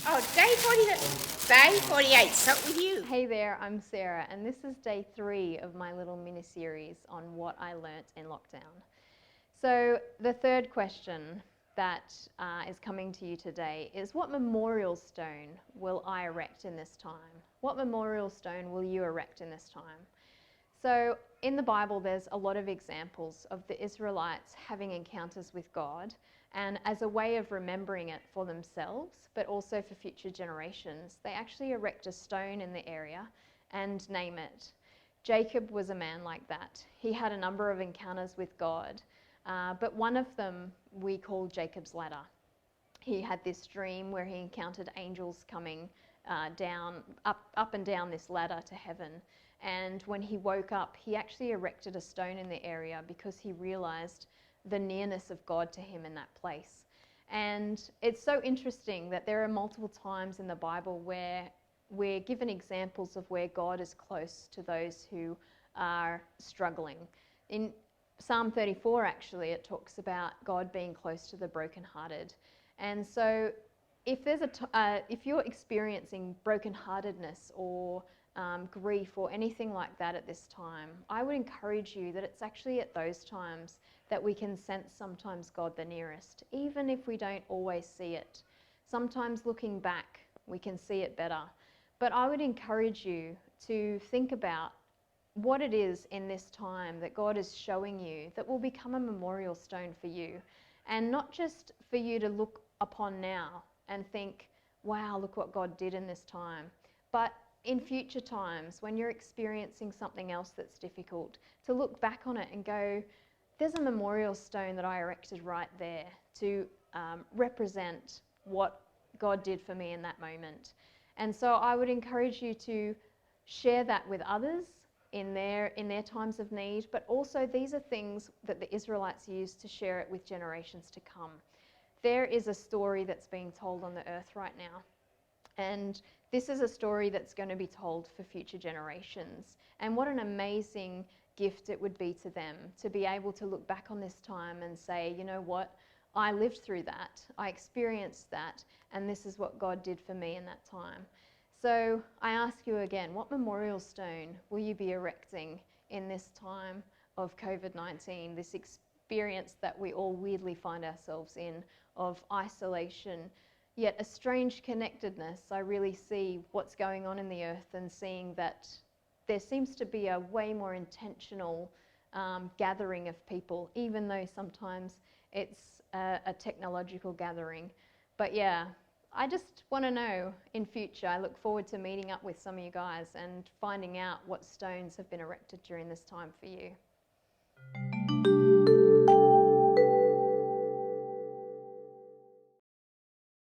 Oh, day 48, start with you. Hey there, I'm Sarah, and this is day 3 of my little mini-series on what I learnt in lockdown. So the third question that is coming to you today is, what memorial stone will I erect in this time? What memorial stone will you erect in this time? So in the Bible, there's a lot of examples of the Israelites having encounters with God, and as a way of remembering it for themselves, but also for future generations, they actually erect a stone in the area and name it. Jacob was a man like that. He had a number of encounters with God, but one of them we call Jacob's Ladder. He had this dream where he encountered angels coming up and down this ladder to heaven. And when he woke up, he actually erected a stone in the area because he realized the nearness of God to him in that place. And it's so interesting that there are multiple times in the Bible where we're given examples of where God is close to those who are struggling. In Psalm 34, actually, it talks about God being close to the brokenhearted. And so if you're experiencing brokenheartedness or grief or anything like that at this time, I would encourage you that it's actually at those times that we can sense sometimes God the nearest, even if we don't always see it. Sometimes looking back, we can see it better. But I would encourage you to think about what it is in this time that God is showing you that will become a memorial stone for you. And not just for you to look upon now and think, wow, look what God did in this time. But in future times, when you're experiencing something else that's difficult, to look back on it and go, there's a memorial stone that I erected right there to represent what God did for me in that moment. And so I would encourage you to share that with others in their times of need, but also these are things that the Israelites used to share it with generations to come. There is a story that's being told on the earth right now, and this is a story that's going to be told for future generations. And what an amazing gift it would be to them to be able to look back on this time and say, you know what, I lived through that, I experienced that, and this is what God did for me in that time. So I ask you again, what memorial stone will you be erecting in this time of COVID-19, this experience that we all weirdly find ourselves in, of isolation, yet a strange connectedness? I really see what's going on in the earth and seeing that there seems to be a way more intentional gathering of people, even though sometimes it's a technological gathering. But yeah, I just want to know in future. I look forward to meeting up with some of you guys and finding out what stones have been erected during this time for you.